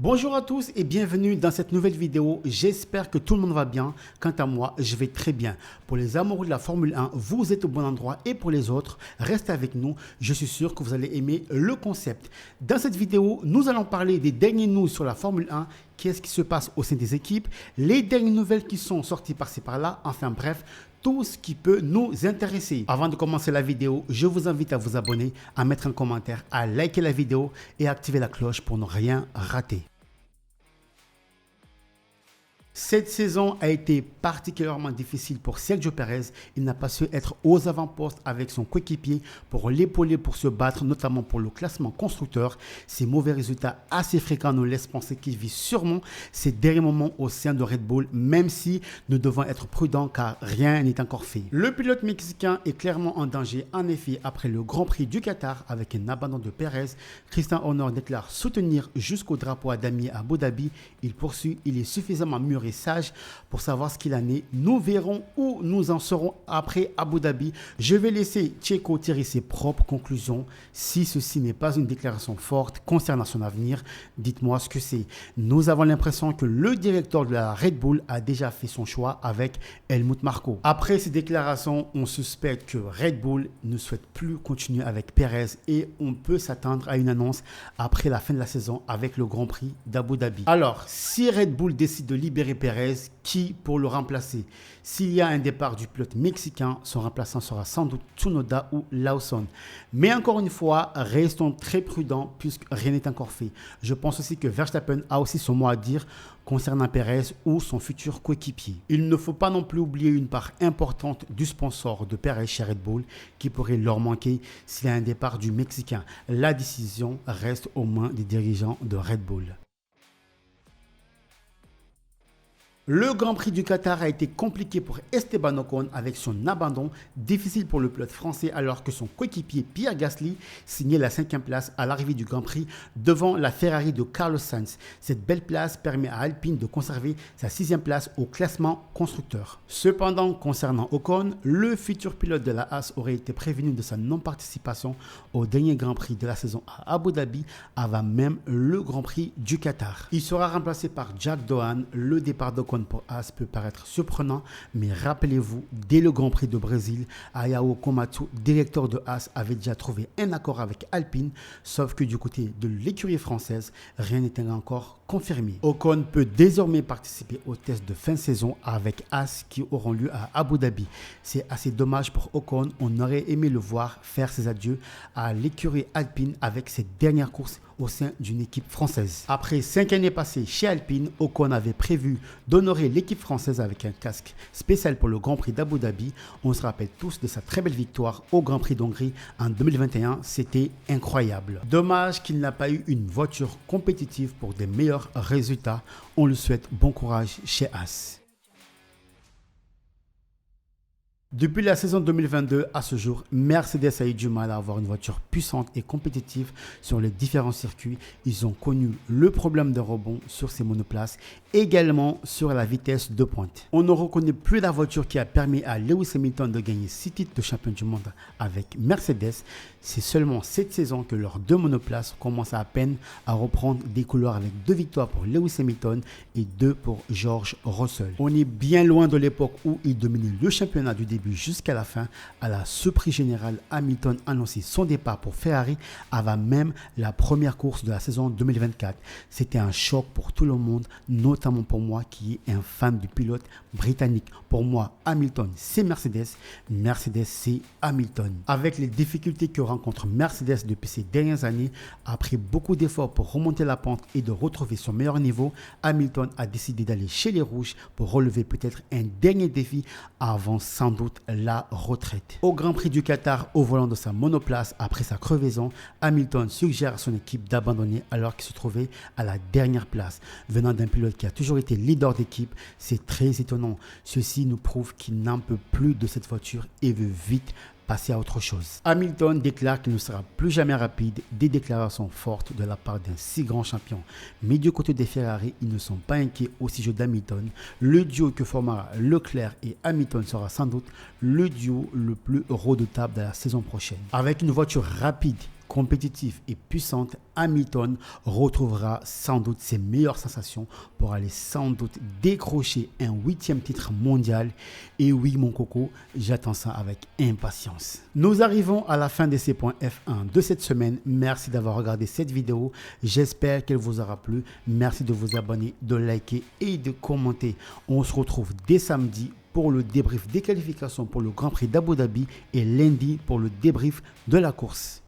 Bonjour à tous et bienvenue dans cette nouvelle vidéo. J'espère que tout le monde va bien. Quant à moi, je vais très bien. Pour les amoureux de la Formule 1, vous êtes au bon endroit et pour les autres, restez avec nous. Je suis sûr que vous allez aimer le concept. Dans cette vidéo, nous allons parler des derniers news sur la Formule 1. Qu'est-ce qui se passe au sein des équipes, les dernières nouvelles qui sont sorties par-ci par-là, enfin bref, tout ce qui peut nous intéresser. Avant de commencer la vidéo, je vous invite à vous abonner, à mettre un commentaire, à liker la vidéo et à activer la cloche pour ne rien rater. Cette saison a été particulièrement difficile pour Sergio Pérez. Il n'a pas su être aux avant-postes avec son coéquipier pour l'épauler pour se battre, notamment pour le classement constructeur. Ces mauvais résultats assez fréquents nous laissent penser qu'il vit sûrement ces derniers moments au sein de Red Bull, même si nous devons être prudents car rien n'est encore fait. Le pilote mexicain est clairement en danger. En effet, après le Grand Prix du Qatar avec un abandon de Pérez, Christian Horner déclare soutenir jusqu'au drapeau à damier à Abu Dhabi. Il poursuit, il est suffisamment mûr et sage pour savoir ce qu'il en est. Nous verrons où nous en serons après Abu Dhabi. Je vais laisser Checo tirer ses propres conclusions. Si ceci n'est pas une déclaration forte concernant son avenir, dites-moi ce que c'est. Nous avons l'impression que le directeur de la Red Bull a déjà fait son choix avec Helmut Marko. Après ces déclarations, on suspecte que Red Bull ne souhaite plus continuer avec Pérez et on peut s'attendre à une annonce après la fin de la saison avec le Grand Prix d'Abu Dhabi. Alors, si Red Bull décide de libérer Pérez, qui pour le remplacer? S'il y a un départ du pilote mexicain, son remplaçant sera sans doute Tsunoda ou Lawson. Mais encore une fois, restons très prudents puisque rien n'est encore fait. Je pense aussi que Verstappen a aussi son mot à dire concernant Pérez ou son futur coéquipier. Il ne faut pas non plus oublier une part importante du sponsor de Pérez chez Red Bull qui pourrait leur manquer s'il y a un départ du Mexicain. La décision reste aux mains des dirigeants de Red Bull. Le Grand Prix du Qatar a été compliqué pour Esteban Ocon avec son abandon, difficile pour le pilote français alors que son coéquipier Pierre Gasly signait la 5e place à l'arrivée du Grand Prix devant la Ferrari de Carlos Sainz. Cette belle place permet à Alpine de conserver sa 6e place au classement constructeur. Cependant, concernant Ocon, le futur pilote de la Haas aurait été prévenu de sa non-participation au dernier Grand Prix de la saison à Abu Dhabi avant même le Grand Prix du Qatar. Il sera remplacé par Jack Doohan. Le départ d'Ocon pour Haas peut paraître surprenant, mais rappelez-vous, dès le Grand Prix de Brésil, Ayao Komatsu, directeur de Haas, avait déjà trouvé un accord avec Alpine, sauf que du côté de l'écurie française, rien n'était encore confirmé. Ocon peut désormais participer aux tests de fin de saison avec Haas qui auront lieu à Abu Dhabi. C'est assez dommage pour Ocon, on aurait aimé le voir faire ses adieux à l'écurie Alpine avec ses dernières courses au sein d'une équipe française. Après 5 années passées chez Alpine, Ocon avait prévu d'honorer l'équipe française avec un casque spécial pour le Grand Prix d'Abu Dhabi. On se rappelle tous de sa très belle victoire au Grand Prix d'Hongrie en 2021. C'était incroyable. Dommage qu'il n'a pas eu une voiture compétitive pour des meilleurs résultats. On lui souhaite bon courage chez Haas. Depuis la saison 2022 à ce jour, Mercedes a eu du mal à avoir une voiture puissante et compétitive sur les différents circuits. Ils ont connu le problème de rebond sur ces monoplaces, également sur la vitesse de pointe. On ne reconnaît plus la voiture qui a permis à Lewis Hamilton de gagner 6 titres de champion du monde avec Mercedes. C'est seulement cette saison que leurs 2 monoplaces commencent à peine à reprendre des couleurs avec 2 victoires pour Lewis Hamilton et 2 pour George Russell. On est bien loin de l'époque où il dominait le championnat du début jusqu'à la fin. À la surprise générale, Hamilton annonçait son départ pour Ferrari avant même la première course de la saison 2024. C'était un choc pour tout le monde, notamment pour moi qui est un fan du pilote britannique. Pour moi, Hamilton c'est Mercedes, Mercedes c'est Hamilton. Avec les difficultés que rencontre Mercedes depuis ces dernières années, après beaucoup d'efforts pour remonter la pente et de retrouver son meilleur niveau, Hamilton a décidé d'aller chez les rouges pour relever peut-être un dernier défi avant sans doute la retraite. Au Grand Prix du Qatar, au volant de sa monoplace après sa crevaison, Hamilton suggère à son équipe d'abandonner alors qu'il se trouvait à la dernière place. Venant d'un pilote qui a toujours été leader d'équipe, c'est très étonnant. Ceci nous prouve qu'il n'en peut plus de cette voiture et veut vite passer à autre chose. Hamilton déclare qu'il ne sera plus jamais rapide, des déclarations fortes de la part d'un si grand champion. Mais du côté des Ferrari, ils ne sont pas inquiets au sujet d'Hamilton. Le duo que formera Leclerc et Hamilton sera sans doute le duo le plus redoutable de la saison prochaine. Avec une voiture rapide compétitive et puissante, Hamilton retrouvera sans doute ses meilleures sensations pour aller sans doute décrocher un 8e titre mondial. Et oui, mon coco, j'attends ça avec impatience. Nous arrivons à la fin de ces points F1 de cette semaine. Merci d'avoir regardé cette vidéo. J'espère qu'elle vous aura plu. Merci de vous abonner, de liker et de commenter. On se retrouve dès samedi pour le débrief des qualifications pour le Grand Prix d'Abu Dhabi et lundi pour le débrief de la course.